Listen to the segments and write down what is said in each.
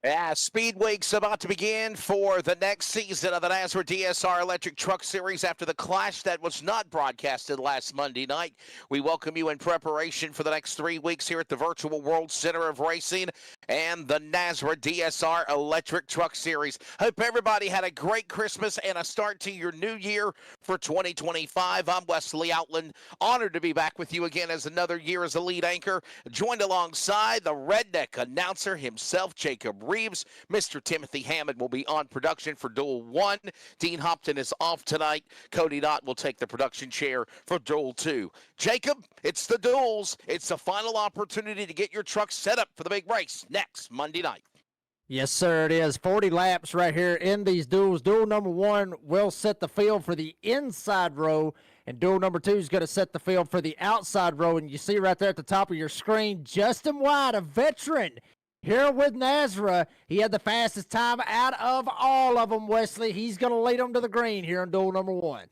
Yeah, Speed Week's about to begin for the next season of the NASRA DSR Electric Truck Series after the clash that was not broadcasted last Monday night. We welcome you in preparation for the next 3 weeks here at the Virtual World Center of Racing and the NASRA DSR Electric Truck Series. Hope everybody had a great Christmas and a start to your new year for 2025. I'm Wesley Outland, honored to be back with you again as another year as a lead anchor, joined alongside the redneck announcer himself, Jacob Reeves. Mr. Timothy Hammond will be on production for Duel 1. Dean Hopton is off tonight. Cody Knott will take the production chair for Duel 2. Jacob, it's the duels. It's the final opportunity to get your truck set up for the big race next Monday night. Yes, sir, it is. 40 laps right here in these duels. Duel number 1 will set the field for the inside row, and duel number 2 is going to set the field for the outside row. And you see right there at the top of your screen, Justin White, a veteran here with NASRA. He had the fastest time out of all of them, Wesley. He's going to lead them to the green here in duel number 1.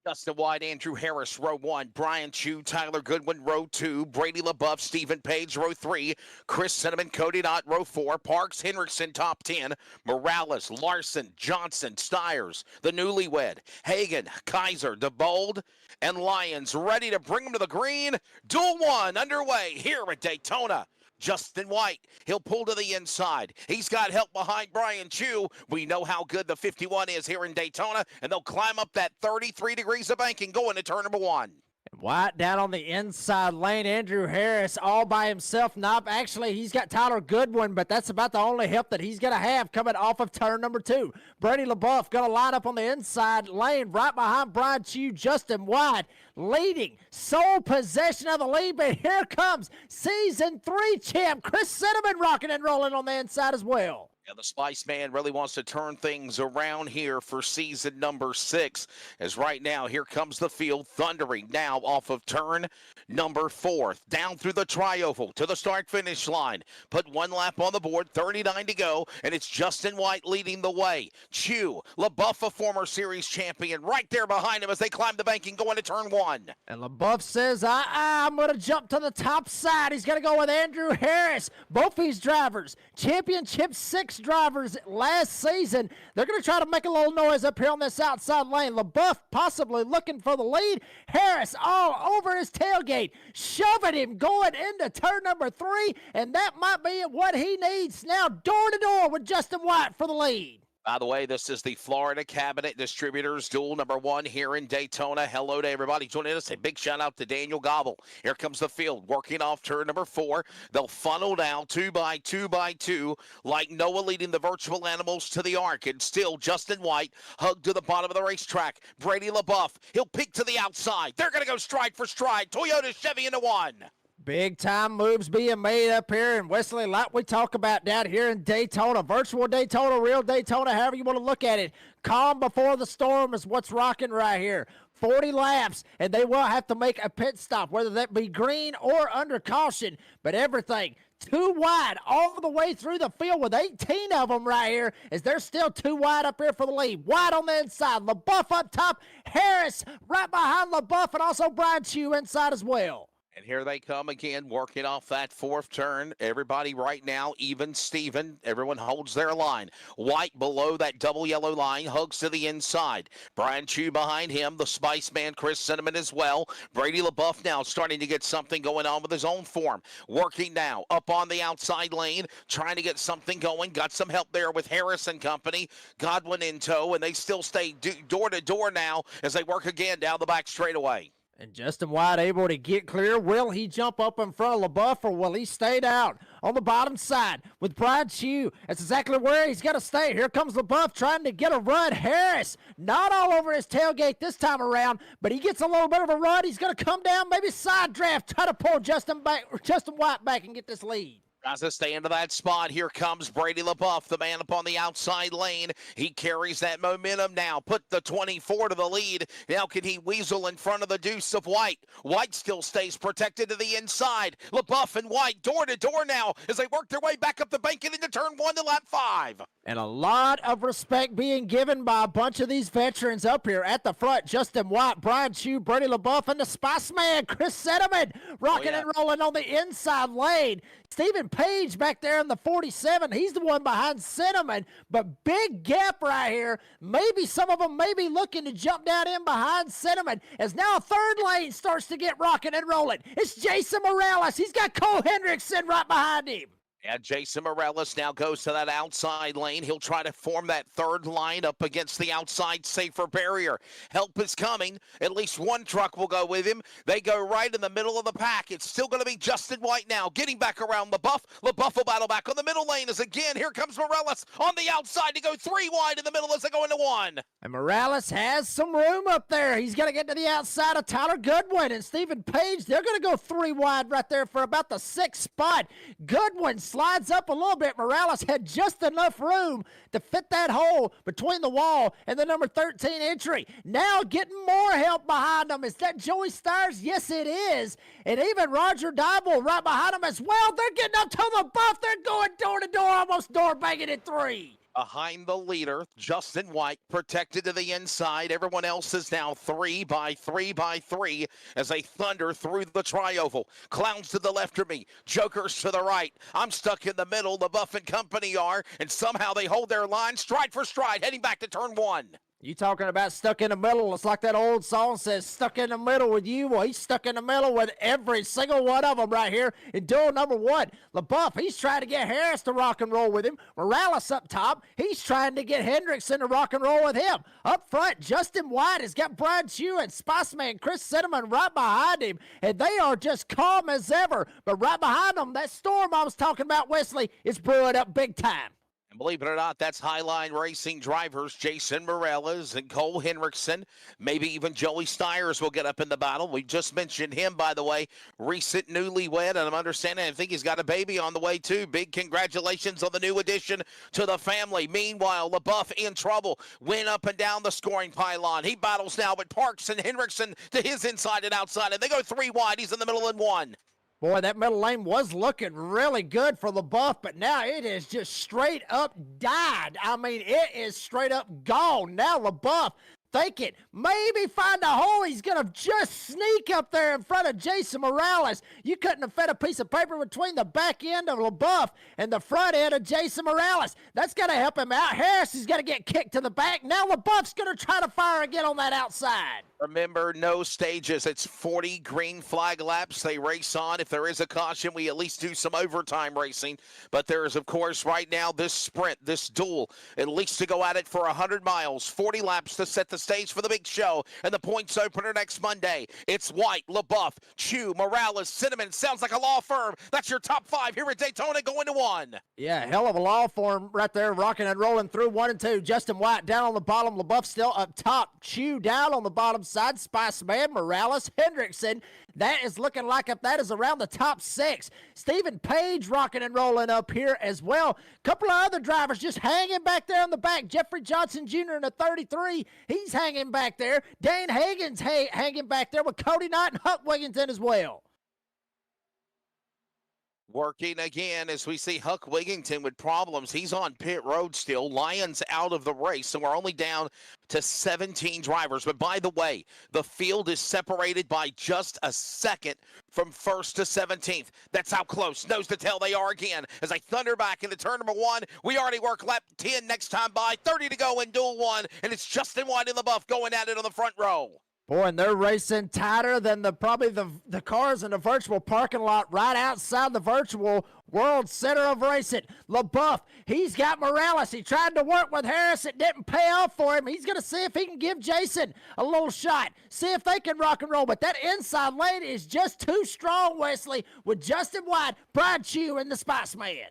Justin White, Andrew Harris, row 1. Brian Chu, Tyler Goodwin, row 2. Brady LaBeouf, Stephen Page, row 3. Chris Cinnamon, Cody Knott, row 4. Parks, Hendrickson, top 10. Morales, Larson, Johnson, Stiers, the newlywed. Hagan, Kaiser, DeBold, and Lyons ready to bring them to the green. Duel 1 underway here at Daytona. Justin White, he'll pull to the inside. He's got help behind Brian Chu. We know how good the 51 is here in Daytona, and they'll climb up that 33 degrees of banking going to turn number 1. White down on the inside lane. Andrew Harris all by himself. Actually, he's got Tyler Goodwin, but that's about the only help that he's going to have coming off of turn number 2. Brady LaBeouf going to line up on the inside lane right behind Brian Chu. Justin White leading, sole possession of the lead, but here comes Season 3 champ Chris Cinnamon rocking and rolling on the inside as well. Yeah, the Spice Man really wants to turn things around here for season number 6. As right now, here comes the field thundering now off of turn number 4. Down through the tri-oval to the start-finish line. Put 1 lap on the board, 39 to go, and it's Justin White leading the way. Chu, LaBeouf, a former series champion, right there behind him as they climb the banking going to turn 1. And LaBeouf says, I'm going to jump to the top side. He's going to go with Andrew Harris. Both these drivers, Championship 6 drivers last season. They're going to try to make a little noise up here on this outside lane. LaBeouf possibly looking for the lead. Harris all over his tailgate, shoving him going into turn number 3, and that might be what he needs now, door to door with Justin White for the lead. By the way, this is the Florida Cabinet Distributors Duel number 1 here in Daytona. Hello to everybody joining us. A big shout out to Daniel Gobble. Here comes the field working off turn number 4. They'll funnel down 2 by 2 by 2 like Noah leading the virtual animals to the arc. And still Justin White hugged to the bottom of the racetrack. Brady LaBeouf, he'll peek to the outside. They're going to go stride for stride. Toyota Chevy into 1. Big time moves being made up here, and Wesley, like we talk about down here in Daytona, virtual Daytona, real Daytona, however you want to look at it. Calm before the storm is what's rocking right here. 40 laps, and they will have to make a pit stop, whether that be green or under caution, but everything too wide all the way through the field with 18 of them right here, as they're still too wide up here for the lead. White on the inside, LaBeouf up top, Harris right behind LaBeouf, and also Brian Chu inside as well. And here they come again, working off that 4th turn. Everybody right now, even Steven, everyone holds their line. White below that double yellow line, hugs to the inside. Brian Chu behind him, the Spice Man, Chris Cinnamon as well. Brady LaBeouf now starting to get something going on with his own form. Working now up on the outside lane, trying to get something going. Got some help there with Harris and company. Godwin in tow, and they still stay door to door now as they work again down the back straightaway. And Justin White able to get clear. Will he jump up in front of LaBeouf, or will he stay down on the bottom side with Brian Chu? That's exactly where he's going to stay. Here comes LaBeouf trying to get a run. Harris not all over his tailgate this time around, but he gets a little bit of a run. He's going to come down, maybe side draft, try to pull Justin White back and get this lead. Tries to stay into that spot. Here comes Brady LaBeouf, the man up on the outside lane. He carries that momentum now. Put the 24 to the lead. Now can he weasel in front of the deuce of White? White still stays protected to the inside. LaBeouf and White door to door now as they work their way back up the bank and into turn 1 to lap 5. And a lot of respect being given by a bunch of these veterans up here at the front. Justin White, Brian Chu, Brady LaBeouf, and the Spice Man, Chris Cinnamon, rocking and rolling on the inside lane. Stephen Page back there in the 47. He's the one behind Cinnamon, but big gap right here. Maybe some of them may be looking to jump down in behind Cinnamon as now a third lane starts to get rocking and rolling. It's Jason Morales. He's got Cole Hendrickson right behind him. And Jason Morales now goes to that outside lane. He'll try to form that third line up against the outside safer barrier. Help is coming. At least one truck will go with him. They go right in the middle of the pack. It's still going to be Justin White now, getting back around LaBeouf. LaBeouf will battle back on the middle lane as again, here comes Morales on the outside to go 3 wide in the middle as they go into 1. And Morales has some room up there. He's going to get to the outside of Tyler Goodwin and Stephen Page. They're going to go 3 wide right there for about the 6th spot. Goodwin slides up a little bit. Morales had just enough room to fit that hole between the wall and the number 13 entry. Now getting more help behind him. Is that Joey Stires? Yes, it is. And even Roger Dibble right behind him as well. They're getting up to the buff. They're going door to door, almost door banging at 3. Behind the leader, Justin White, protected to the inside. Everyone else is now 3 by 3 by 3 as they thunder through the tri-oval. Clowns to the left of me, Jokers to the right. I'm stuck in the middle. The Buff and company are, and somehow they hold their line stride for stride, heading back to turn 1. You talking about stuck in the middle? It's like that old song says, stuck in the middle with you. Well, he's stuck in the middle with every single one of them right here in duel number 1. LaBeouf, he's trying to get Harris to rock and roll with him. Morales up top, he's trying to get Hendrickson to rock and roll with him. Up front, Justin White has got Brian Chew and Spiceman Chris Cinnamon right behind him, and they are just calm as ever. But right behind them, that storm I was talking about, Wesley, is brewing up big time. And believe it or not, that's Highline Racing drivers Jason Morales and Cole Hendrickson. Maybe even Joey Stires will get up in the battle. We just mentioned him, by the way, recent newlywed, and I'm understanding, I think he's got a baby on the way, too. Big congratulations on the new addition to the family. Meanwhile, LaBeouf in trouble, went up and down the scoring pylon. He battles now with Parks and Hendrickson to his inside and outside, and they go 3 wide. He's in the middle in 1. Boy, that middle lane was looking really good for LaBeouf, but now it is just straight up died. I mean, it is straight up gone. Now LaBeouf thinking, maybe find a hole. He's going to just sneak up there in front of Jason Morales. You couldn't have fed a piece of paper between the back end of LaBeouf and the front end of Jason Morales. That's going to help him out. Harris is going to get kicked to the back. Now LaBeouf's going to try to fire again on that outside. Remember, no stages. It's 40 green flag laps. They race on. If there is a caution, we at least do some overtime racing. But there is, of course, right now this sprint, this duel, at least to go at it for 100 miles, 40 laps to set the stage for the big show. And the points opener next Monday. It's White, LaBeouf, Chew, Morales, Cinnamon. Sounds like a law firm. That's your top 5 here at Daytona going to 1. Yeah, hell of a law firm right there, rocking and rolling through 1 and 2. Justin White down on the bottom. LaBeouf still up top. Chew down on the bottom side. Spiceman, Morales, Hendrickson. That is looking like if that is around the top 6. Stephen Page rocking and rolling up here as well. Couple of other drivers just hanging back there in the back. Jeffrey Johnson Jr. in the 33. He's hanging back there. Dane Hagen's hanging back there with Cody Knight and Huck Wigginton as well. Working again as we see Huck Wigginton with problems. He's on pit road still. Lions out of the race, so we're only down to 17 drivers. But by the way, the field is separated by just a second from 1st to 17th. That's how close, nose to tail they are again. As I thunder back into turn number 1, we already work lap 10 next time by. 30 to go in duel 1, and it's Justin White in LaBeouf going at it on the front row. Boy, and they're racing tighter than probably the cars in the virtual parking lot right outside the virtual World Center of Racing. LaBeouf, he's got Morales. He tried to work with Harris. It didn't pay off for him. He's going to see if he can give Jason a little shot. See if they can rock and roll. But that inside lane is just too strong, Wesley, with Justin White, Brian Chew, and the Spiceman.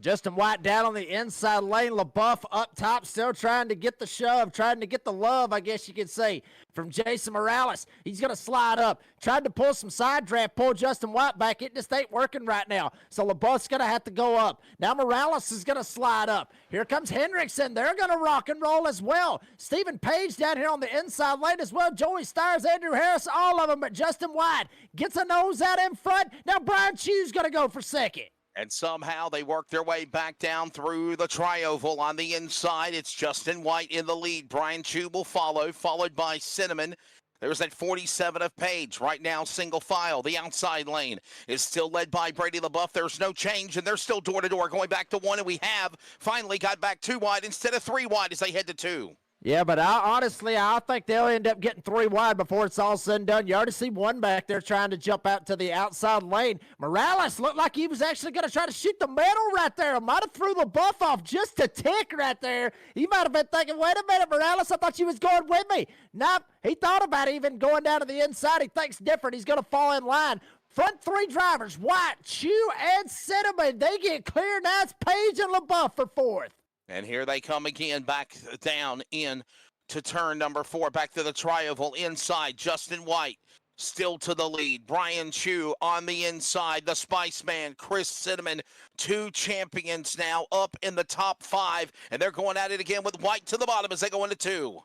Justin White down on the inside lane. LaBeouf up top, still trying to get the shove, trying to get the love, I guess you could say, from Jason Morales. He's going to slide up. Tried to pull some side draft, pull Justin White back. It just ain't working right now. So LaBeouf's going to have to go up. Now Morales is going to slide up. Here comes Hendrickson. They're going to rock and roll as well. Stephen Page down here on the inside lane as well. Joey Stires, Andrew Harris, all of them. But Justin White gets a nose out in front. Now Brian Chu's going to go for second. And somehow they work their way back down through the tri-oval on the inside. It's Justin White in the lead. Brian Chu will follow, followed by Cinnamon. There's that 47 of Page. Right now, single file. The outside lane is still led by Brady LaBeouf. There's no change, and they're still door-to-door going back to 1, and we have finally got back 2 wide instead of 3 wide as they head to 2. Yeah, but honestly, I think they'll end up getting 3 wide before it's all said and done. You already see one back there trying to jump out to the outside lane. Morales looked like he was actually going to try to shoot the middle right there. Might have threw LaBeouf off just a tick right there. He might have been thinking, wait a minute, Morales, I thought you was going with me. Nope, he thought about even going down to the inside. He thinks different. He's going to fall in line. Front 3 drivers, White, Chu, and Cinnamon. They get clear. Now it's Page and LaBeouf for 4th. And here they come again, back down in to turn number 4, back to the tri-oval inside. Justin White still to the lead. Brian Chu on the inside. The Spice Man, Chris Cinnamon, 2 champions now up in the top 5. And they're going at it again with White to the bottom as they go into 2.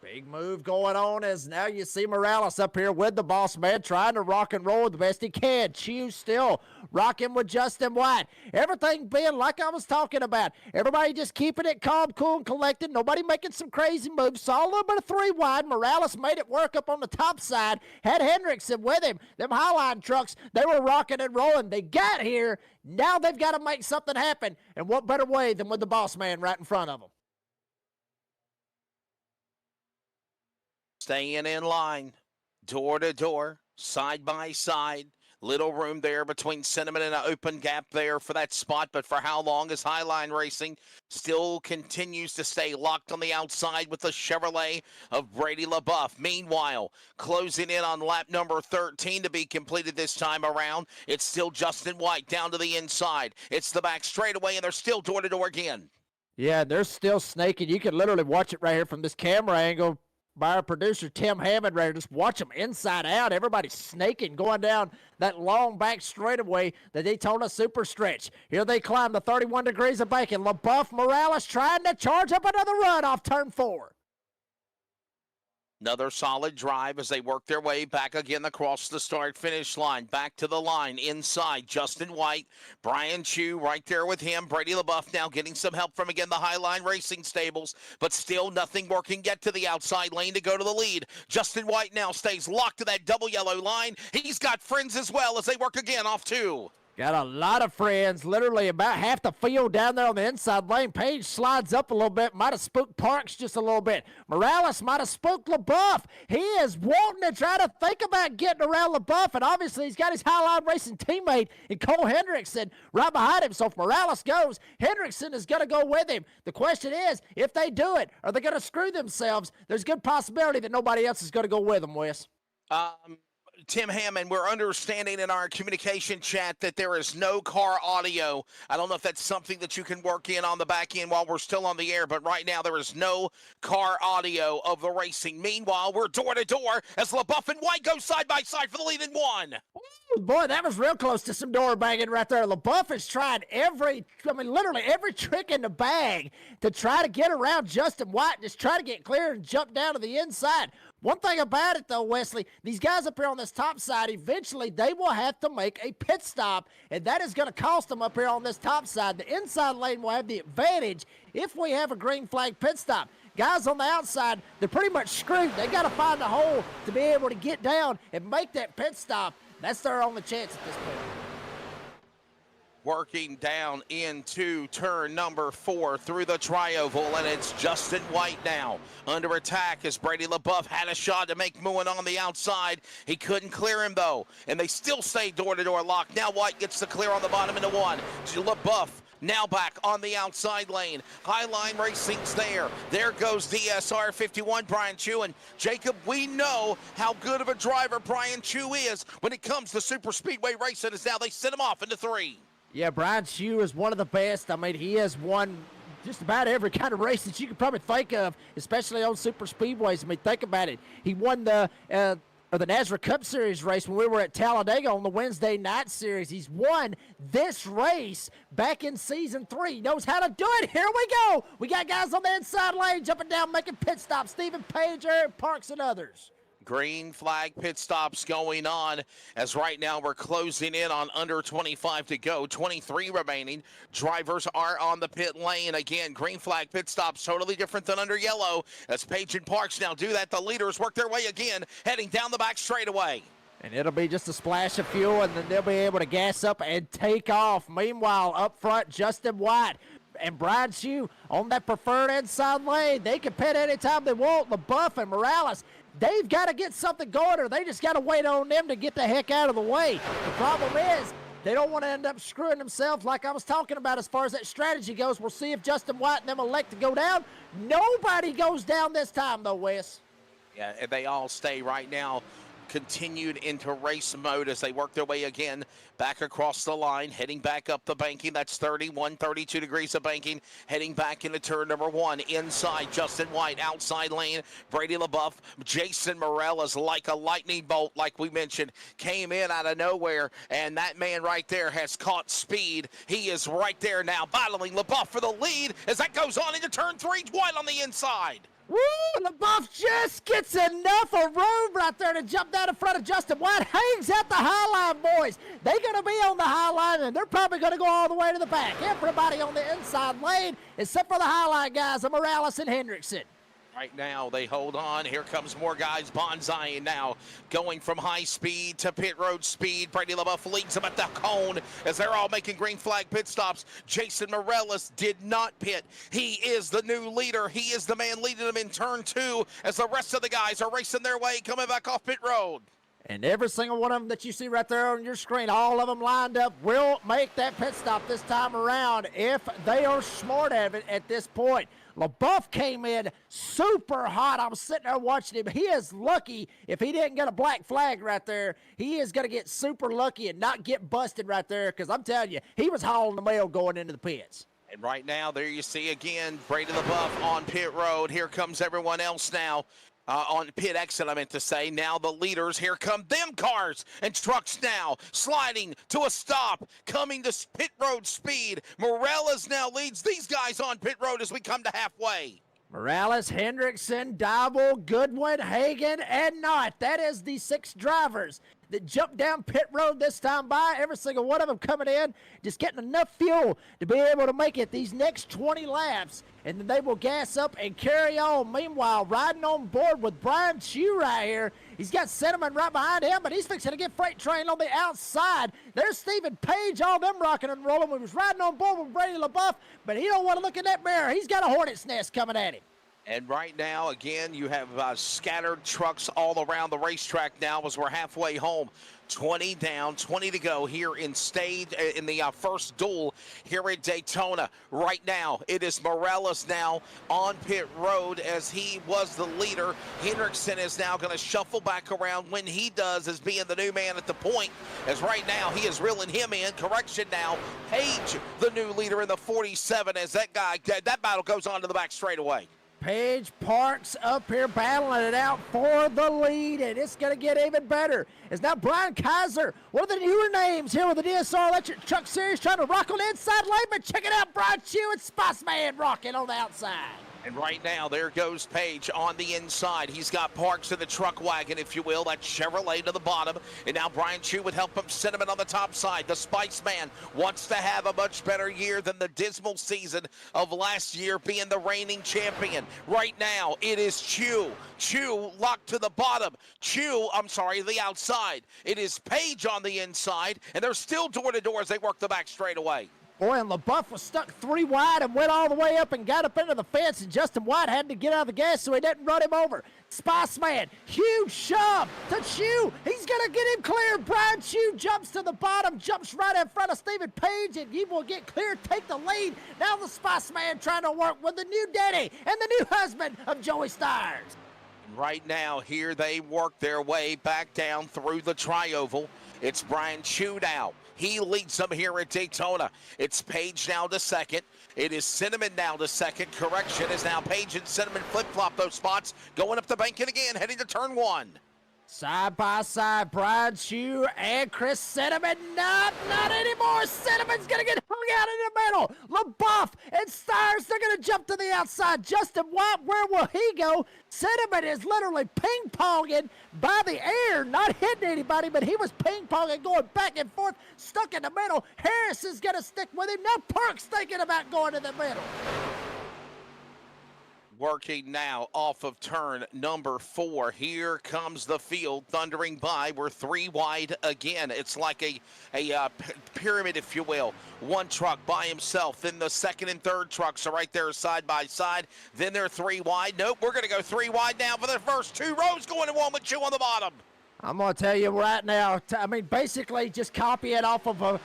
Big move going on as now you see Morales up here with the boss man trying to rock and roll the best he can. Chu still rocking with Justin White. Everything being like I was talking about. Everybody just keeping it calm, cool, and collected. Nobody making some crazy moves. Saw a little bit of 3 wide. Morales made it work up on the top side. Had Hendrickson with him. Them Highline trucks, they were rocking and rolling. They got here. Now they've got to make something happen. And what better way than with the boss man right in front of them? Staying in line, door to door, side by side. Little room there between Cinnamon and an open gap there for that spot. But for how long is Highline Racing still continues to stay locked on the outside with the Chevrolet of Brady LaBeouf. Meanwhile, closing in on lap number 13 to be completed this time around. It's still Justin White down to the inside. It's the back straightaway, and they're still door to door again. Yeah, they're still snaking. You can literally watch it right here from this camera angle by our producer, Tim Hammond, right here. Just watch them inside out. Everybody's snaking, going down that long back straightaway, the Daytona Super Stretch. Here they climb the 31 degrees of bacon. LaBeouf, Morales trying to charge up another run off turn 4. Another solid drive as they work their way back again across the start-finish line. Back to the line, inside, Justin White, Brian Chu right there with him. Brady LaBeouf now getting some help from, again, the Highline Racing stables, but still nothing working. Get to the outside lane to go to the lead. Justin White now stays locked to that double yellow line. He's got friends as well as they work again off 2. Got a lot of friends, literally about half the field down there on the inside lane. Page slides up a little bit, might have spooked Parks just a little bit. Morales might have spooked LaBeouf. He is wanting to try to think about getting around LaBeouf, and obviously he's got his Highline Racing teammate in Cole Hendrickson right behind him. So if Morales goes, Hendrickson is going to go with him. The question is, if they do it, are they going to screw themselves? There's a good possibility that nobody else is going to go with them, Wes. Tim Hammond, we're understanding in our communication chat that there is no car audio. I don't know if that's something that you can work in on the back end while we're still on the air, but right now there is no car audio of the racing. Meanwhile, we're door to door as LaBeouf and White go side by side for the lead in 1. Ooh, boy, that was real close to some door banging right there. LaBeouf has tried literally every trick in the bag to try to get around Justin White, just try to get clear and jump down to the inside. One thing about it, though, Wesley, these guys up here on this top side, eventually they will have to make a pit stop, and that is going to cost them up here on this top side. The inside lane will have the advantage if we have a green flag pit stop. Guys on the outside, they're pretty much screwed. They got to find a hole to be able to get down and make that pit stop. That's their only chance at this point. Working down into turn number 4 through the tri-oval, and it's Justin White now under attack as Brady LaBeouf had a shot to make Moon on the outside. He couldn't clear him, though, and they still stay door-to-door locked. Now White gets the clear on the bottom into 1. LaBeouf now back on the outside lane. Highline Racing's there. There goes DSR 51, Brian Chu. And Jacob, we know how good of a driver Brian Chu is when it comes to super speedway racing, as now they send him off into 3. Yeah, Brian Shue is one of the best. I mean, he has won just about every kind of race that you could probably think of, especially on super speedways. I mean, think about it. He won the NASRA Cup Series race when we were at Talladega on the Wednesday night series. He's won this race back in season 3. He knows how to do it. Here we go. We got guys on the inside lane jumping down, making pit stops. Stephen Page, Eric Parks, and others. Green flag pit stops going on as right now we're closing in on under 25 to go. 23 remaining. Drivers are on the pit lane. Again, green flag pit stops totally different than under yellow. As Page and Parks now do that, the leaders work their way again, heading down the back straightaway. And it'll be just a splash of fuel, and then they'll be able to gas up and take off. Meanwhile, up front, Justin White and Brian Shue on that preferred inside lane. They can pit anytime they want. LaBeouf and Morales, they've got to get something going, or they just got to wait on them to get the heck out of the way. The problem is they don't want to end up screwing themselves like I was talking about as far as that strategy goes. We'll see if Justin White and them elect to go down. Nobody goes down this time, though, Wes. Yeah, and they all stay right now continued into race mode as they work their way again back across the line, heading back up the banking. That's 31, 32 degrees of banking, heading back into turn number 1. Inside, Justin White, outside lane, Brady LaBeouf. Jason Morales, like a lightning bolt, like we mentioned, came in out of nowhere, and that man right there has caught speed. He is right there now, battling LaBeouf for the lead as that goes on into turn 3. White on the inside. Woo! LaBeouf just gets enough of room right there to jump down in front of Justin White. Hangs at the high line, boys. They're going to be on the high line, and they're probably going to go all the way to the back. Everybody on the inside lane, except for the high line guys, of Morales and Hendrickson. Right now, they hold on. Here comes more guys bonsaiing now, going from high speed to pit road speed. Brady LaBeouf leads them at the cone as they're all making green flag pit stops. Jason Morales did not pit. He is the new leader. He is the man leading them in turn 2 as the rest of the guys are racing their way, coming back off pit road. And every single one of them that you see right there on your screen, all of them lined up, will make that pit stop this time around if they are smart at it at this point. LaBeouf came in super hot. I was sitting there watching him. He is lucky if he didn't get a black flag right there. He is going to get super lucky and not get busted right there, because I'm telling you, he was hauling the mail going into the pits. And right now, there you see again, Brady LaBeouf on pit road. Here comes everyone else now. On pit exit, I meant to say. Now the leaders, here come them cars and trucks now, sliding to a stop, coming to pit road speed. Morales now leads these guys on pit road as we come to halfway. Morales, Hendrickson, Dowell, Goodwin, Hagan, and Knott. That is the 6 drivers that jumped down pit road this time by. Every single one of them coming in, just getting enough fuel to be able to make it these next 20 laps. And then they will gas up and carry on. Meanwhile, riding on board with Brian Shue right here. He's got Cinnamon right behind him, but he's fixing to get Freight Train on the outside. There's Stephen Page, all them rocking and rolling. We was riding on board with Brady LaBeouf, but he don't want to look in that mirror. He's got a hornet's nest coming at him. And right now, again, you have scattered trucks all around the racetrack now as we're halfway home. 20 down, 20 to go here in the first duel here at Daytona. Right now, it is Morales now on pit road as he was the leader. Hendrickson is now going to shuffle back around when he does as being the new man at the point. As right now, he is reeling him in. Correction now, Page, the new leader in the 47 as that battle goes on to the back straightaway. Page Parks up here battling it out for the lead, and it's going to get even better. It's now Brian Kaiser, one of the newer names here with the DSR Electric Truck Series, trying to rock on the inside lane, but check it out, Brian Shue and Spice-Man rocking on the outside. And right now, there goes Page on the inside. He's got Parks in the truck wagon, if you will. That Chevrolet to the bottom. And now Brian Shue would help him Cinnamon on the top side. The Spice Man wants to have a much better year than the dismal season of last year, being the reigning champion. Right now, it is Shue. Shue locked to the bottom. The outside. It is Page on the inside. And they're still door-to-door as they work the back straightaway. Boy, and LaBeouf was stuck 3 wide and went all the way up and got up into the fence, and Justin White had to get out of the gas so he didn't run him over. Spice-Man, huge shove to Shue. He's going to get him clear. Brian Shue jumps to the bottom, jumps right in front of Stephen Page, and he will get clear, take the lead. Now the Spice-Man trying to work with the new daddy and the new husband of Joey Stires. Right now, here they work their way back down through the tri-oval. It's Brian Chew now. He leads them here at Daytona. It's Page now to second. It is Cinnamon now to second. Correction is now Page and Cinnamon flip-flop those spots. Going up the bank again, heading to turn one. Side by side, Brian Chew and Chris Cinnamon. Not anymore. Cinnamon's going to get hung out in the middle. LaBeouf and Stires, they're going to jump to the outside. Justin White, where will he go? Cinnamon is literally ping-ponging by the air, not hitting anybody, but he was ping-ponging, going back and forth, stuck in the middle. Harris is going to stick with him. Now Parks thinking about going to the middle. Working now off of turn number 4. Here comes the field thundering by. We're 3 wide again. It's like a pyramid, if you will. One truck by himself. Then the second and third trucks are right there side by side. Then they're 3 wide. Nope, we're going to go 3 wide now for the first 2 rows, going to one with Chew on the bottom. I'm going to tell you right now, basically just copy it off of a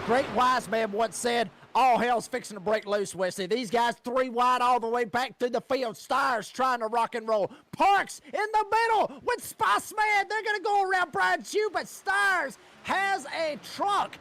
great wise man once said, all hell's fixing to break loose, Wesley. These guys 3 wide all the way back through the field. Stires trying to rock and roll. Parks in the middle with Spice Man. They're going to go around Brian Chew, but Stires has a truck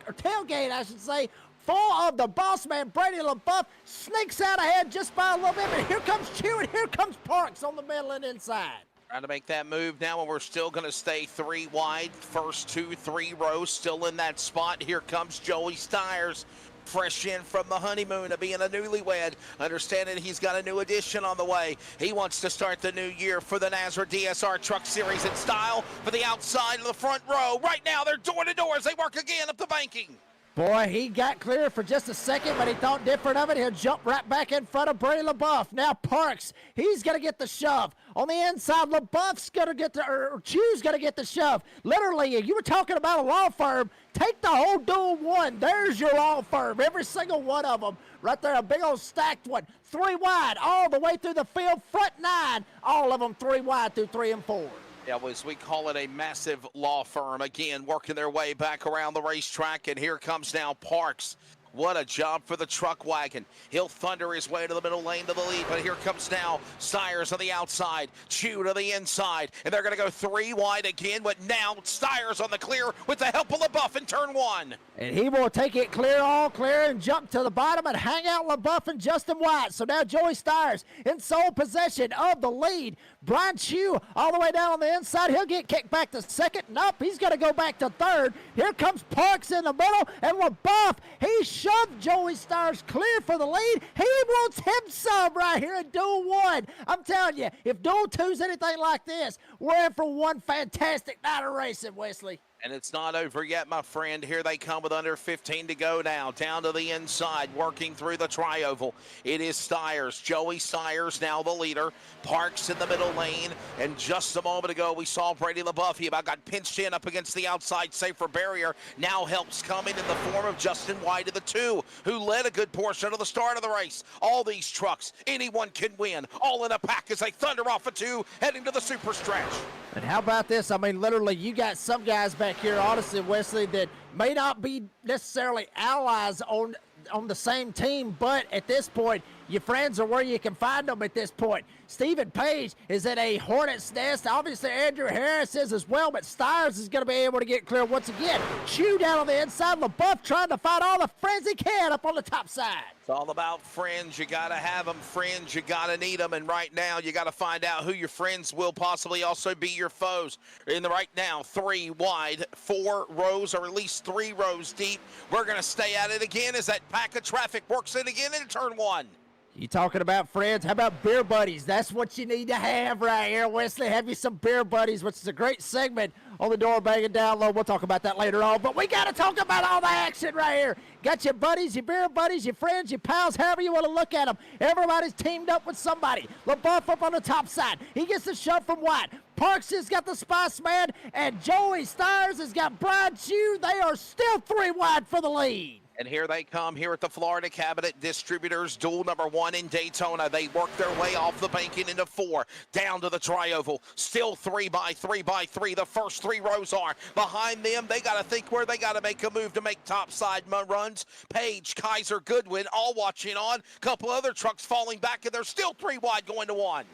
or tailgate, I should say, full of the boss man, Brady LaBeouf. Sneaks out ahead just by a little bit, but here comes Chew and here comes Parks on the middle and inside. Trying to make that move now, and we're still going to stay 3 wide. First 2-3 rows still in that spot. Here comes Joey Stires. Fresh in from the honeymoon of being a newlywed, understanding he's got a new addition on the way. He wants to start the new year for the Nazareth DSR Truck Series in style for the outside of the front row. Right now, they're door to door as they work again up the banking. Boy, he got clear for just a second, but he thought different of it. He'll jump right back in front of Brady LaBeouf. Now Parks, he's going to get the shove. On the inside, LaBeouf's going to get or Chew's going to get the shove. Literally, you were talking about a law firm. Take the whole Duel one. There's your law firm, every single one of them. Right there, a big old stacked one. 3 wide all the way through the field, front 9. All of them 3 wide through 3 and 4. Yeah, as we call it, a massive law firm, again, working their way back around the racetrack, and here comes now Parks. What a job for the truck wagon. He'll thunder his way to the middle lane to the lead, but here comes now Stires on the outside, Chew to the inside, and they're going to go 3 wide again, but now Stires on the clear with the help of LaBeouf in turn 1. And he will take it all clear, and jump to the bottom and hang out LaBeouf and Justin White. So now Joey Stires in sole possession of the lead. Brian Chew all the way down on the inside. He'll get kicked back to second. Nope, he's going to go back to third. Here comes Parks in the middle, and LaBeouf, he shoved Joey Stires clear for the lead. He wants him some right here in Duel 1. I'm telling you, if Duel 2's anything like this, we're in for one fantastic night of racing, Wesley. And it's not over yet, my friend. Here they come with under 15 to go now. Down to the inside, working through the tri-oval. It is Stires. Joey Stires now the leader. Parks in the middle lane. And just a moment ago, we saw Brady LaBeouf. He about got pinched in up against the outside safer barrier. Now help's coming in the form of Justin White of the 2, who led a good portion of the start of the race. All these trucks, anyone can win. All in a pack as they thunder off a 2, heading to the super stretch. And how about this? I mean, literally, you got some guys back here, honestly, Wesley, that may not be necessarily allies on the same team, but at this point, your friends are where you can find them at this point. Stephen Page is in a hornet's nest. Obviously, Andrew Harris is as well, but Stires is going to be able to get clear once again. Chew down on the inside. LaBeouf trying to find all the friends he can up on the top side. It's all about friends. You got to have them. Friends, you got to need them. And right now, you got to find out who your friends will possibly also be your foes. In the right now, 3 wide, 4 rows, or at least 3 rows deep. We're going to stay at it again as that pack of traffic works in again into turn 1. You talking about friends? How about beer buddies? That's what you need to have right here, Wesley. Have you some beer buddies, which is a great segment on the door banging down low. We'll talk about that later on, but we got to talk about all the action right here. Got your buddies, your beer buddies, your friends, your pals, however you want to look at them. Everybody's teamed up with somebody. LaBeouf up on the top side. He gets the shove from White. Parks has got the Spice Man, and Joey Stires has got Brian Chew. They are still 3 wide for the lead. And here they come here at the Florida Cabinet Distributors, Duel number 1 in Daytona. They work their way off the banking into 4, down to the tri-oval. Still 3 by 3 by 3. The first 3 rows are behind them. They got to think where they got to make a move to make topside runs. Page, Kaiser, Goodwin, all watching on. Couple other trucks falling back, and they're still 3 wide going to 1.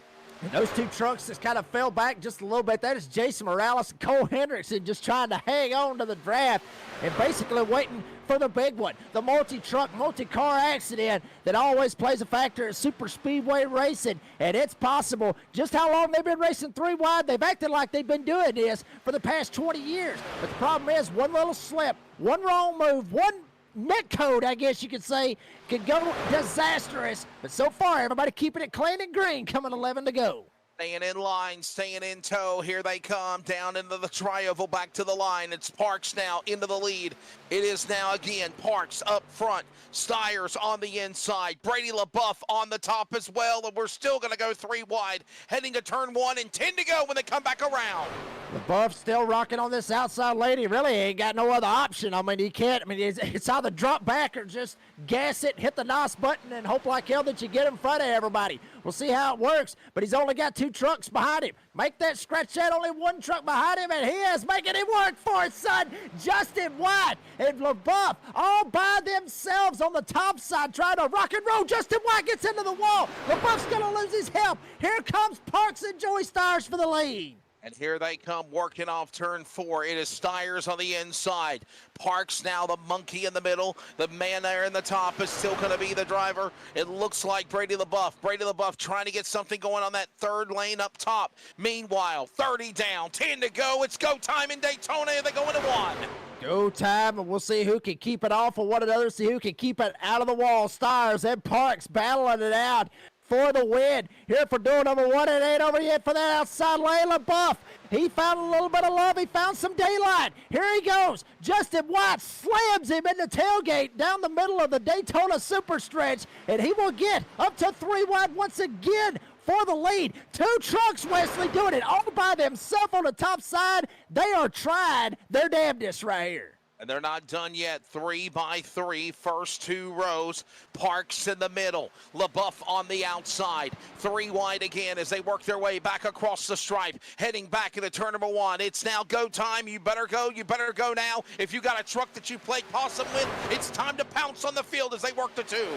And those two trucks just kind of fell back just a little bit. That is Jason Morales and Cole Hendrickson just trying to hang on to the draft and basically waiting for the big one, the multi-truck, multi-car accident that always plays a factor at super speedway racing. And it's possible. Just how long they've been racing three wide, they've acted like they've been doing this for the past 20 years. But the problem is one little slip, one wrong move, one net code, I guess you could say, could go disastrous. But so far, everybody keeping it clean and green, coming 11 to go. Staying in line, staying in tow. Here they come down into the tri-oval, back to the line. It's Parks now into the lead. It is now again Parks up front. Stiers on the inside. Brady LaBeouf on the top as well. And we're still going to go three wide, heading to turn one and 10 to go when they come back around. LaBeouf still rocking on this outside lane. He really ain't got no other option. I mean, he can't. I mean, it's either drop back or just gas it, hit the NOS button, and hope like hell that you get in front of everybody. We'll see how it works, but he's only got two trucks behind him. Make that scratch that, only one truck behind him, and he is making it work for his son, Justin White and LaBeouf, all by themselves on the top side, trying to rock and roll. Justin White gets into the wall. LaBeouf's going to lose his help. Here comes Parks and Joey Stiers for the lead. And here they come working off turn four. It is Stiers on the inside. Parks now the monkey in the middle. The man there in the top is still going to be the driver. It looks like Brady LaBeouf. Brady LaBeouf trying to get something going on that third lane up top. Meanwhile, 30 down, 10 to go. It's go time in Daytona. They go into one. Go time, and we'll see who can keep it off of one another, see who can keep it out of the wall. Stiers and Parks battling it out for the win. Here for duel number one. It ain't over yet for that outside lane. LaBeouf, he found a little bit of love. He found some daylight. Here he goes. Justin White slams him in the tailgate down the middle of the Daytona super stretch, and he will get up to three wide once again for the lead. Two trucks, Wesley, doing it all by themselves on the top side. They are trying their damnedest right here. And they're not done yet. 3 by 3, first two rows. Parks in the middle. LaBeouf on the outside. Three wide again as they work their way back across the stripe. Heading back into turn number one. It's now go time. You better go. You better go now. If you got a truck that you played possum with, it's time to pounce on the field as they work the two.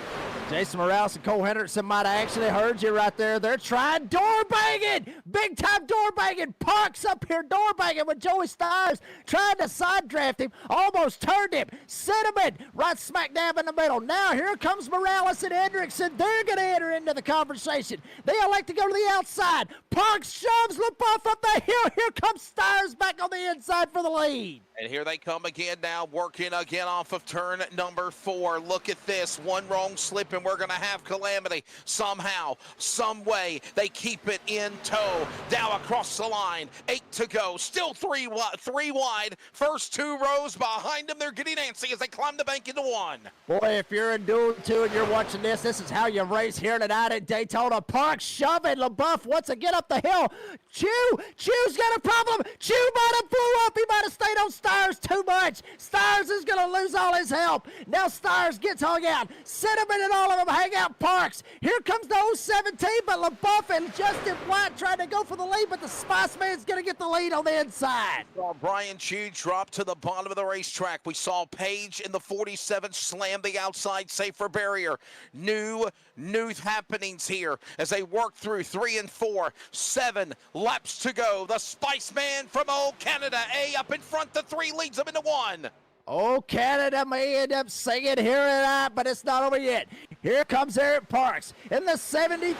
Jason Morales and Cole Hendrickson might have actually heard you right there. They're trying door banging. Big time door banging. Parks up here door banging with Joey Stiers trying to side draft him. Almost turned him. Cinnamon right smack dab in the middle. Now here comes Morales and Hendrickson. They're going to enter into the conversation. They elect to go to the outside. Parks shoves LaBeouf up the hill. Here comes Stiers back on the inside for the lead. And here they come again now, working again off of turn number 4. Look at this. One wrong slip, and we're going to have calamity. Somehow, some way, they keep it in tow. Down across the line. 8 to go. Still three wide. First two rows behind them. They're getting antsy as they climb the bank into one. Boy, if you're in Duel 2 and you're watching this is how you race here tonight at Daytona. Parks shoving LaBeouf once again up the hill. Chew's got a problem. Chew might have blew up. He might have stayed on Stiers too much. Stiers is going to lose all his help. Now Stiers gets hung out. Cinnamon and all of them hang out. Parks. Here comes the 017, but LaBeouf and Justin White trying to go for the lead, but the Spice Man's going to get the lead on the inside. Saw Brian Chew drop to the bottom of the racetrack. We saw Page in the 47 slam the outside safer barrier. New happenings here as they work through 3 and 4. 7 laps to go. The Spice Man from old Canada A up in front. The 3 leads them into 1. Oh, Canada may end up singing here tonight, but it's not over yet. Here comes Eric Parks in the 73,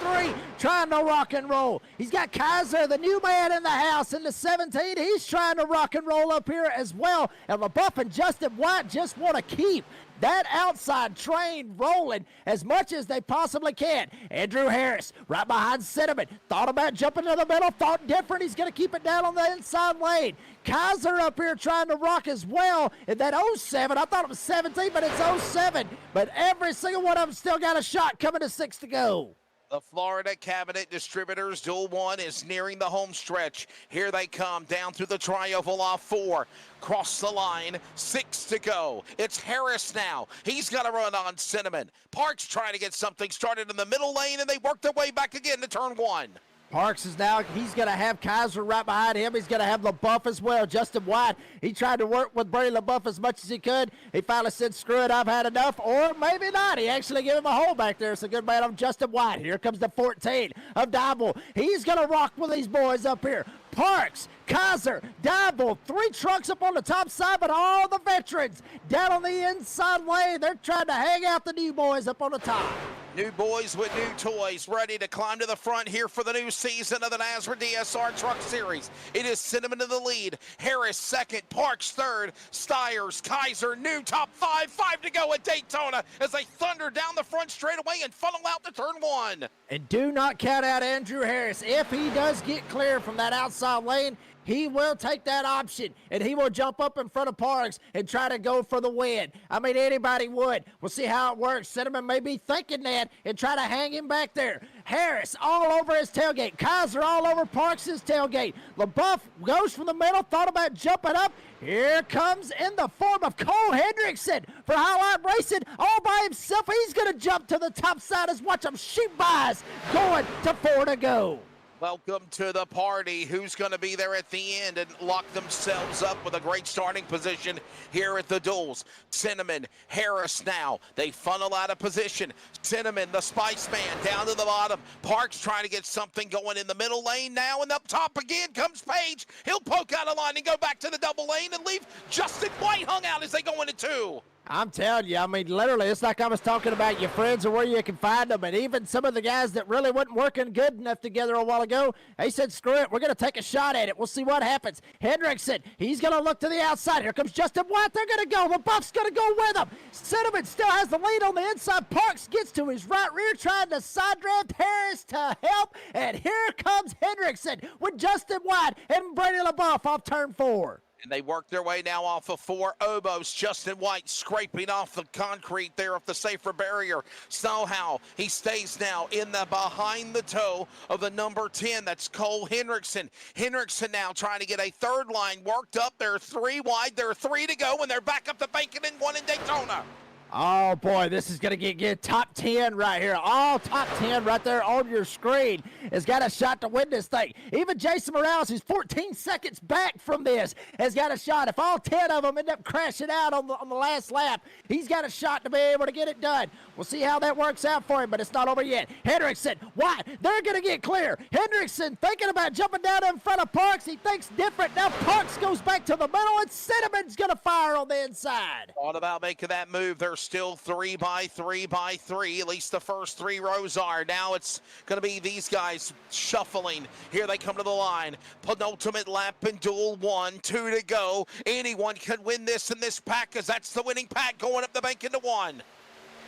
trying to rock and roll. He's got Kaiser, the new man in the house, in the 17. He's trying to rock and roll up here as well. And LaBeouf and Justin White just want to keep that outside train rolling as much as they possibly can. Andrew Harris right behind Cinnamon. Thought about jumping to the middle, thought different. He's going to keep it down on the inside lane. Kaiser up here trying to rock as well in that 07. I thought it was 17, but it's 07. But every single one of them still got a shot coming to 6 to go. The Florida Cabinet Distributors Duel 1 is nearing the home stretch. Here they come down through the tri-oval off 4. Cross the line, 6 to go. It's Harris now. He's got to run on Cinnamon. Parks trying to get something started in the middle lane, and they work their way back again to turn 1. Parks is now, he's going to have Kaiser right behind him. He's going to have LaBeouf as well. Justin White, he tried to work with Brady LaBeouf as much as he could. He finally said, screw it, I've had enough. Or maybe not. He actually gave him a hole back there. It's a good man on Justin White. Here comes the 14 of Diamond. He's going to rock with these boys up here. Parks, Kaiser, Diamond, 3 trucks up on the top side, but all the veterans down on the inside lane. They're trying to hang out the new boys up on the top. New boys with new toys, ready to climb to the front here for the new season of the NASCAR DSR Truck Series. It is Cinnamon in the lead, Harris second, Parks third, Stiers, Kaiser, new top 5 to go at Daytona as they thunder down the front straightaway and funnel out to turn 1. And do not count out Andrew Harris. If he does get clear from that outside lane, he will take that option, and he will jump up in front of Parks and try to go for the win. I mean, anybody would. We'll see how it works. Cinnamon may be thinking that and try to hang him back there. Harris all over his tailgate. Kaiser all over Parks' tailgate. LaBeouf goes from the middle, thought about jumping up. Here comes in the form of Cole Hendrickson for Highlight Racing all by himself. He's going to jump to the top side as watch him shoot bys going to 4 to go. Welcome to the party. Who's going to be there at the end and lock themselves up with a great starting position here at the Duels? Cinnamon, Harris now. They funnel out of position. Cinnamon, the Spice Man, down to the bottom. Parks trying to get something going in the middle lane now, and up top again comes Page. He'll poke out a line and go back to the double lane and leave Justin White hung out as they go into 2. I'm telling you, I mean, literally, it's like I was talking about your friends and where you can find them. And even some of the guys that really wasn't working good enough together a while ago, they said, screw it, we're going to take a shot at it. We'll see what happens. Hendrickson, he's going to look to the outside. Here comes Justin White. They're going to go. LaBeouf's going to go with him. Cinnamon still has the lead on the inside. Parks gets to his right rear, trying to side draft Harris to help. And here comes Hendrickson with Justin White and Brady LaBeouf off turn 4. And they work their way now off of 4 Obos. Justin White scraping off the concrete there off the safer barrier. Somehow he stays now in the behind the toe of the number 10. That's Cole Hendrickson. Hendrickson now trying to get a third line worked up. They're 3 wide. They're 3 to go, and they're back up to Bacon and 1 in Daytona. Oh, boy, this is going to get top 10 right here. All top 10 right there on your screen has got a shot to win this thing. Even Jason Morales, who's 14 seconds back from this, has got a shot. If all 10 of them end up crashing out on the last lap, he's got a shot to be able to get it done. We'll see how that works out for him, but it's not over yet. Hendrickson, White, they're going to get clear. Hendrickson thinking about jumping down in front of Parks. He thinks different. Now Parks goes back to the middle, and Cinnamon's going to fire on the inside. Thought about making that move. They're still 3 by 3 by 3. At least the first 3 rows are. Now it's going to be these guys shuffling. Here they come to the line. Penultimate lap in Duel 1. 2 to go. Anyone can win this in this pack because that's the winning pack going up the bank into 1.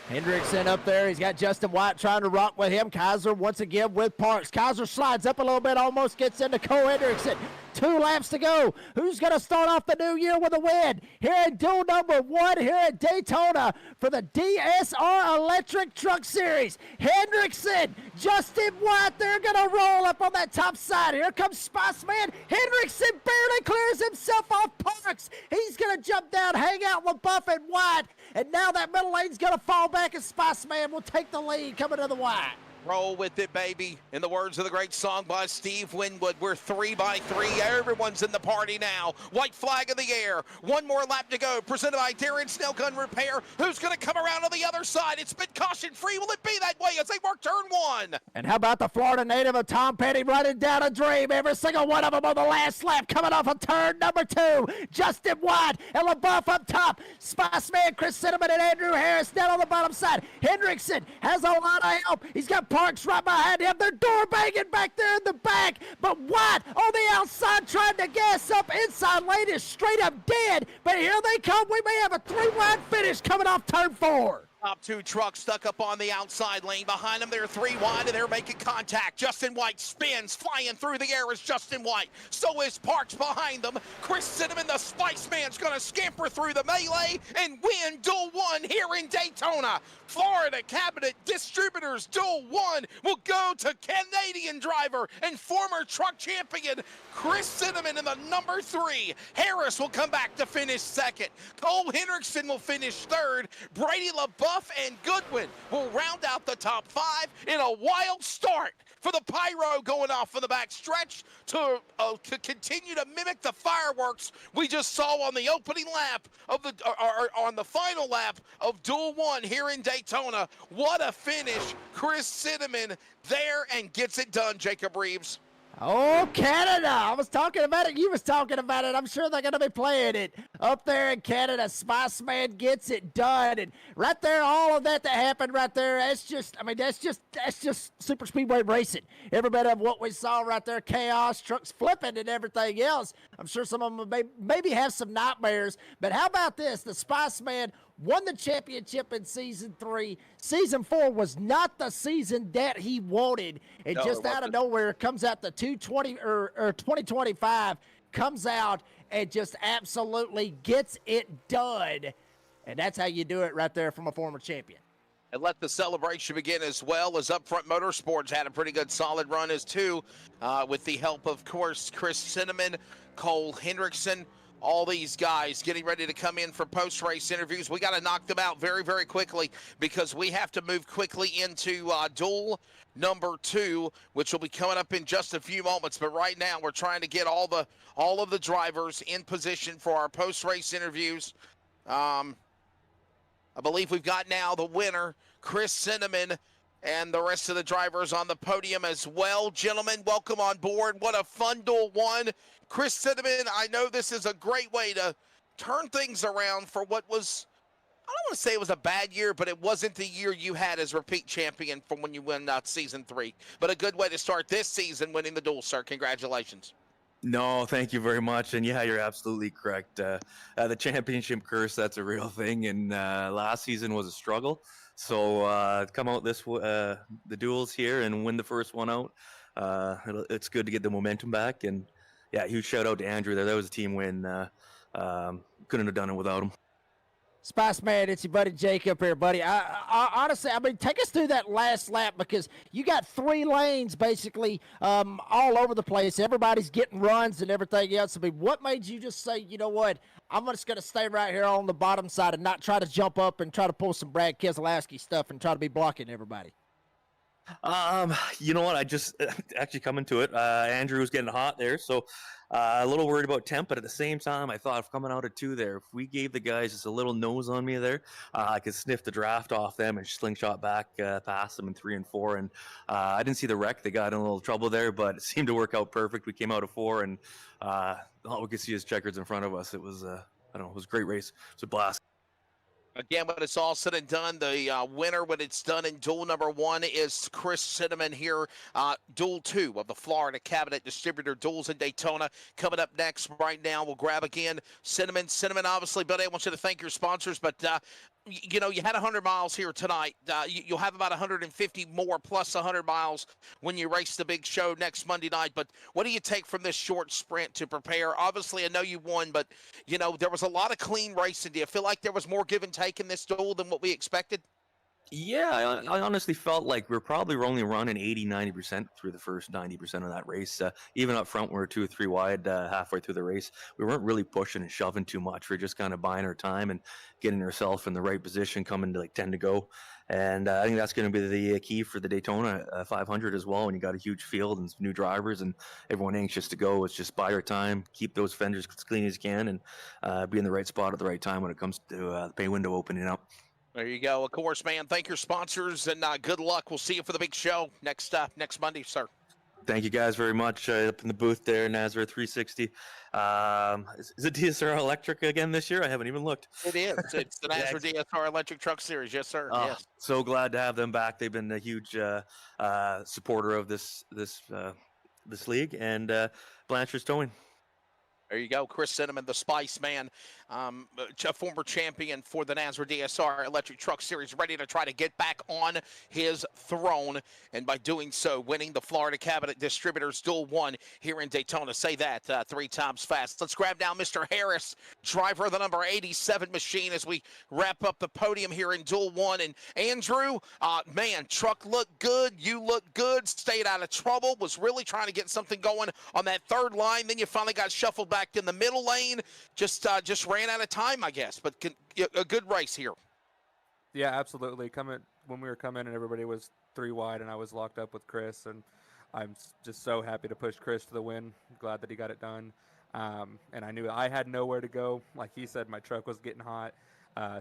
Hendrickson up there. He's got Justin White trying to rock with him. Kaiser once again with Parks. Kaiser slides up a little bit, almost gets into Cole Hendrickson. 2 laps to go. Who's going to start off the new year with a win? Here in duel number 1 here at Daytona for the DSR Electric Truck Series. Hendrickson, Justin White, they're going to roll up on that top side. Here comes Spice Man. Hendrickson barely clears himself off Parks. He's going to jump down, hang out with LaBeouf and White. And now that middle lane's going to fall back, and Spice Man will take the lead coming to the White. Roll with it, baby. In the words of the great song by Steve Winwood, we're 3 by 3. Everyone's in the party now. White flag in the air. 1 more lap to go. Presented by Darren Snell Gun Repair. Who's going to come around on the other side? It's been caution-free. Will it be that way as they work turn 1? And how about the Florida native of Tom Petty running down a dream? Every single one of them on the last lap coming off of turn number 2. Justin White and LaBeouf up top. Spice Man, Chris Cinnamon, and Andrew Harris down on the bottom side. Hendrickson has a lot of help. He's got Parks right behind him. They're door banging back there in the back. But White on the outside trying to gas up. Inside lane is straight up dead. But here they come. We may have a 3-wide finish coming off turn 4. Top 2 trucks stuck up on the outside lane. Behind them, they're 3 wide, and they're making contact. Justin White spins, flying through the air is Justin White. So is Parks behind them. Chris Cinnamon, the Spice Man's going to scamper through the melee and win Duel 1 here in Daytona. Florida Cabinet Distributors Duel 1 will go to Can They Canadian driver and former truck champion Chris Cinnamon in the number 3. Harris will come back to finish second. Cole Hendrickson will finish third. Brady LaBeouf and Goodwin will round out the top 5 in a wild start for the pyro going off in the back stretch to continue to mimic the fireworks we just saw on the opening lap of the on the final lap of Duel 1 here in Daytona. What a finish. Chris Cinnamon there and gets it done, Jacob Reeves. Oh, Canada. I was talking about it. You was talking about it. I'm sure they're going to be playing it up there in Canada. Spice Man gets it done. And right there, all of that happened right there, that's just super speedway racing. Every bit of what we saw right there, chaos, trucks flipping and everything else. I'm sure some of them maybe have some nightmares. But how about this? The Spice Man won the championship in season 3. Season 4 was not the season that he wanted. And no, just out of nowhere comes out the 2025 comes out and just absolutely gets it done. And that's how you do it right there from a former champion. And let the celebration begin as well, as Upfront Motorsports had a pretty good solid run as too, with the help, of course, Chris Cinnamon, Cole Hendrickson, all these guys getting ready to come in for post-race interviews. We got to knock them out very, very quickly because we have to move quickly into Duel number 2, which will be coming up in just a few moments. But right now, we're trying to get all of the drivers in position for our post-race interviews. I believe we've got now the winner, Chris Cinnamon, and the rest of the drivers on the podium as well. Gentlemen, welcome on board. What a fun Duel 1. Chris Cinnamon, I know this is a great way to turn things around for what was, I don't want to say it was a bad year, but it wasn't the year you had as repeat champion from when you won season 3. But a good way to start this season winning the Duel, sir. Congratulations. No, thank you very much. And yeah, you're absolutely correct. The championship curse, that's a real thing. And last season was a struggle. So come out the Duels here and win the first one out. It's good to get the momentum back. And yeah, huge shout out to Andrew there. That was a team win. Couldn't have done it without him. Spice Man, it's your buddy Jacob here, buddy. Honestly, take us through that last lap because you got 3 lanes basically all over the place. Everybody's getting runs and everything else. What made you just say, you know what, I'm just going to stay right here on the bottom side and not try to jump up and try to pull some Brad Keselowski stuff and try to be blocking everybody? You know what? I just actually coming to it. Andrew was getting hot there, so a little worried about temp, but at the same time, I thought of coming out of 2 there. If we gave the guys just a little nose on me there, I could sniff the draft off them and slingshot back past them in 3 and 4. And I didn't see the wreck. They got in a little trouble there, but it seemed to work out perfect. We came out of 4, and all we could see is checkers in front of us. It was, I don't know, it was a great race. It was a blast. Again, when it's all said and done, the winner when it's done in Duel number 1 is Chris Cinnamon here. Duel 2 of the Florida Cabinet Distributor Duels in Daytona. Coming up next right now, we'll grab again Cinnamon. Cinnamon, obviously, buddy, I want you to thank your sponsors, but you know, you had 100 miles here tonight. You'll have about 150 more plus 100 miles when you race the big show next Monday night. But what do you take from this short sprint to prepare? Obviously, I know you won, but, you know, there was a lot of clean racing. Do you feel like there was more give and take in this duel than what we expected? Yeah, I honestly felt like we're probably only running 80-90% through the first 90% of that race. Even up front, we were 2 or 3 wide halfway through the race. We weren't really pushing and shoving too much. We're just kind of buying our time and getting ourselves in the right position, coming to like 10 to go. And I think that's going to be the key for the Daytona 500 as well. When you got a huge field and some new drivers and everyone anxious to go, it's just buy your time, keep those fenders as clean as you can, and be in the right spot at the right time when it comes to the pay window opening up. There you go. Of course, man. Thank your sponsors and good luck. We'll see you for the big show next Monday, sir. Thank you guys very much. Up in the booth there, Nazareth 360. Is it DSR Electric again this year? I haven't even looked. It is. It's the Nazareth DSR Electric Truck Series. Yes, sir. Yes. So glad to have them back. They've been a huge supporter of this league, and Blanchard's towing. There you go, Chris Cinnamon, the Spice Man. a former champion for the NASRA DSR Electric Truck Series, ready to try to get back on his throne, and by doing so, winning the Florida Cabinet Distributors Duel 1 here in Daytona. Say that 3 times fast. Let's grab now Mr. Harris, driver of the number 87 machine, as we wrap up the podium here in Duel 1. And Andrew, man, truck looked good. You looked good. Stayed out of trouble. Was really trying to get something going on that third line. Then you finally got shuffled back in the middle lane. Just ran out of time, I guess. But a good race here. Yeah, absolutely. When we were coming and everybody was 3 wide and I was locked up with Chris, and I'm just so happy to push Chris to the win. Glad that he got it done. And I knew I had nowhere to go. Like he said, my truck was getting hot.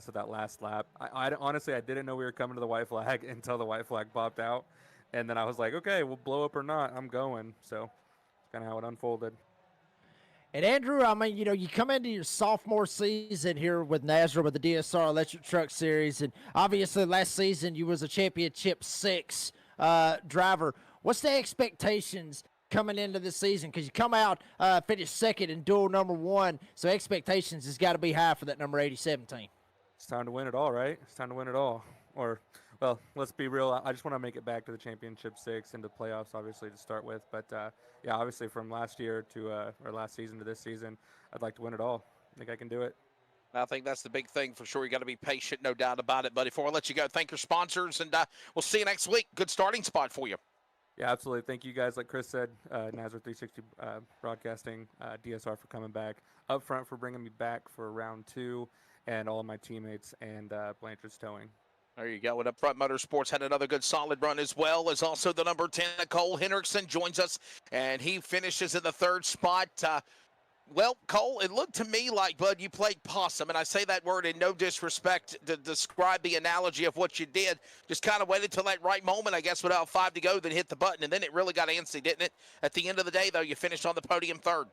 So that last lap, I honestly, I didn't know we were coming to the white flag until the white flag popped out. And then I was like, okay, we'll blow up or not, I'm going. So that's kind of how it unfolded. And Andrew, I mean, you come into your sophomore season here with NASRA with the DSR Electric Truck Series, and obviously last season you was a Championship 6 driver. What's the expectations coming into this season? Because you come out, finished second in Duel number 1, so expectations has got to be high for that number 87 team. It's time to win it all, right? It's time to win it all. Or, well, let's be real. I just want to make it back to the Championship 6 and the playoffs, obviously, to start with. But, yeah, obviously from last year to or last season to this season, I'd like to win it all. I think I can do it. I think that's the big thing for sure. You got to be patient, no doubt about it. But before I let you go, thank your sponsors, and we'll see you next week. Good starting spot for you. Yeah, absolutely. Thank you guys. Like Chris said, NASRA 360 Broadcasting, DSR for coming back, Up Front for bringing me back for round 2, and all of my teammates, and Blanchard's Towing. There you go. And Up Front Motorsports had another good solid run, as well as also the number 10, Cole Hendrickson, joins us, and he finishes in the 3rd spot. Well, Cole, it looked to me like, bud, you played possum, and I say that word in no disrespect to describe the analogy of what you did. Just kind of waited till that right moment, I guess, without 5 to go, then hit the button, and then it really got antsy, didn't it? At the end of the day, though, you finished on the podium 3rd.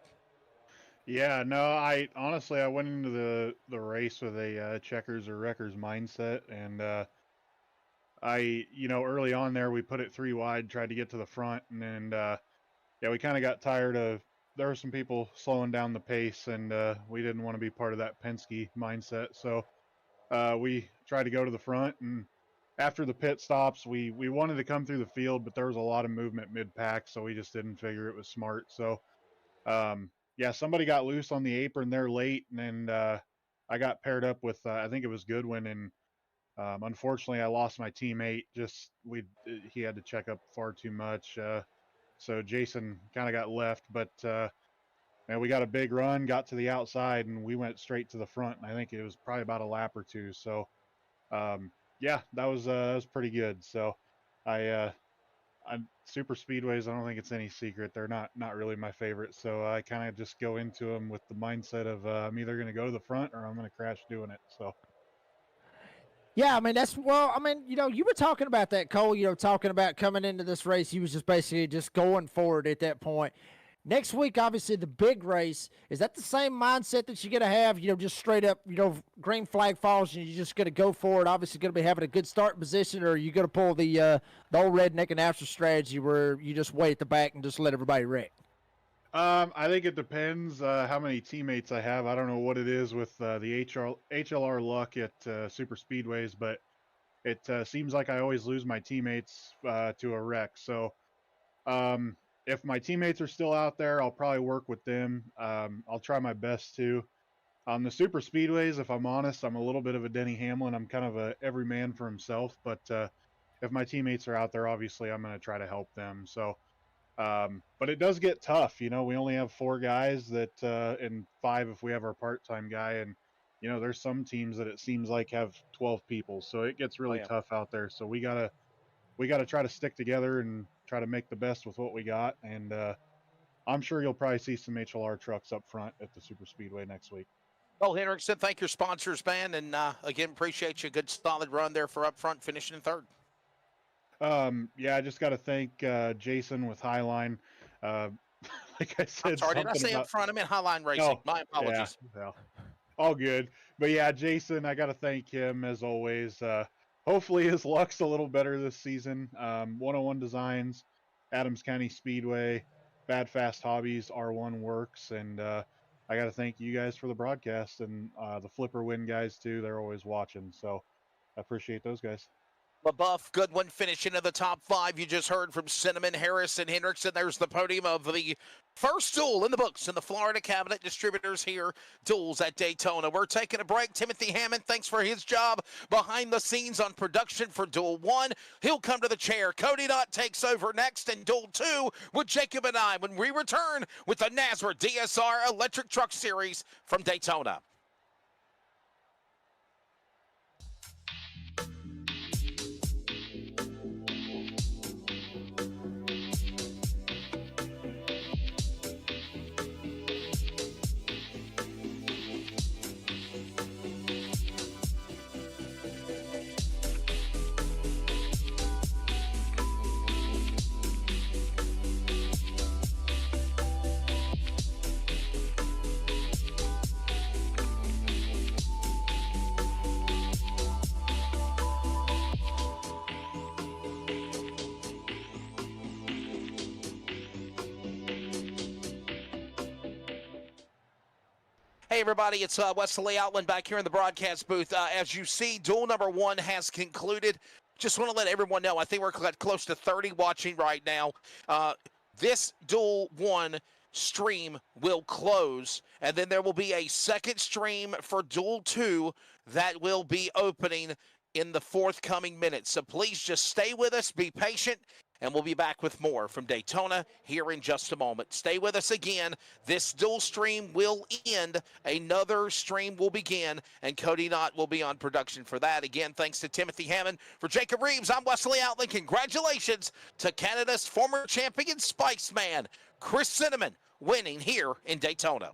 Yeah, no, I honestly went into the race with a checkers or wreckers mindset, and early on there we put it 3 wide, tried to get to the front, and then yeah, we kind of got tired of, there were some people slowing down the pace, and we didn't want to be part of that Penske mindset, so we tried to go to the front. And after the pit stops, we wanted to come through the field, but there was a lot of movement mid-pack, so we just didn't figure it was smart. So yeah, somebody got loose on the apron there late, and then I got paired up with I think it was Goodwin, and unfortunately I lost my teammate. He had to check up far too much, so Jason kind of got left, but and we got a big run, got to the outside, and we went straight to the front, and I think it was probably about a lap or 2. So yeah, that was pretty good. So I'm super speedways, I don't think it's any secret, they're not really my favorite. So I kind of just go into them with the mindset of I'm either going to go to the front or I'm going to crash doing it. So Yeah, I mean, you were talking about that, Cole, talking about coming into this race, you was just basically just going forward at that point. Next week, obviously, the big race, is that the same mindset that you're going to have, just straight up, green flag falls and you're just going to go for it, obviously going to be having a good start position, or are you going to pull the old redneck announcer strategy where you just wait at the back and just let everybody wreck? I think it depends how many teammates I have. I don't know what it is with the HLR luck at super speedways, but it seems like I always lose my teammates to a wreck. So if my teammates are still out there, I'll probably work with them. I'll try my best to. On the super speedways, if I'm honest, I'm a little bit of a Denny Hamlin. I'm kind of a every man for himself, but if my teammates are out there, obviously I'm going to try to help them. So but it does get tough. We only have 4 guys that and 5 if we have our part-time guy, and there's some teams that it seems like have 12 people, so it gets really tough out there. So we gotta try to stick together and try to make the best with what we got. And I'm sure you'll probably see some HLR trucks up front at the super speedway next week. Well, Hendrickson, thank your sponsors, man, and again, appreciate you. Good solid run there for Up Front, finishing in 3rd. Yeah, I just got to thank Jason with Highline. Like I said, I'm sorry, did I say Up Front? I meant Highline Racing. Oh, My apologies. Yeah, all good. But yeah, Jason, I got to thank him as always. Hopefully his luck's a little better this season. 101 Designs, Adams County Speedway, Bad Fast Hobbies, R1 Works, and I got to thank you guys for the broadcast and the Flipper Win guys too. They're always watching, so I appreciate those guys. LaBeouf, Goodwin finishing in the top 5. You just heard from Cinnamon, Harris, and Hendrickson. There's the podium of the first duel in the books in the Florida Cabinet Distributors here, duels at Daytona. We're taking a break. Timothy Hammond, thanks for his job behind the scenes on production for Duel 1. He'll come to the chair. Cody Knott takes over next in Duel 2 with Jacob and I when we return with the NASRA DSR Electric Truck Series from Daytona. Hey, everybody, it's Wesley Outland back here in the broadcast booth. As you see, duel number 1 has concluded. Just want to let everyone know, I think we're close to 30 watching right now. This duel 1 stream will close, and then there will be a second stream for duel 2 that will be opening in the forthcoming minutes. So please just stay with us, be patient, and we'll be back with more from Daytona here in just a moment. Stay with us again. This dual stream will end. Another stream will begin, and Cody Knott will be on production for that. Again, thanks to Timothy Hammond. For Jacob Reeves, I'm Wesley Outland. Congratulations to Canada's former champion Spice Man, Chris Cinnamon, winning here in Daytona.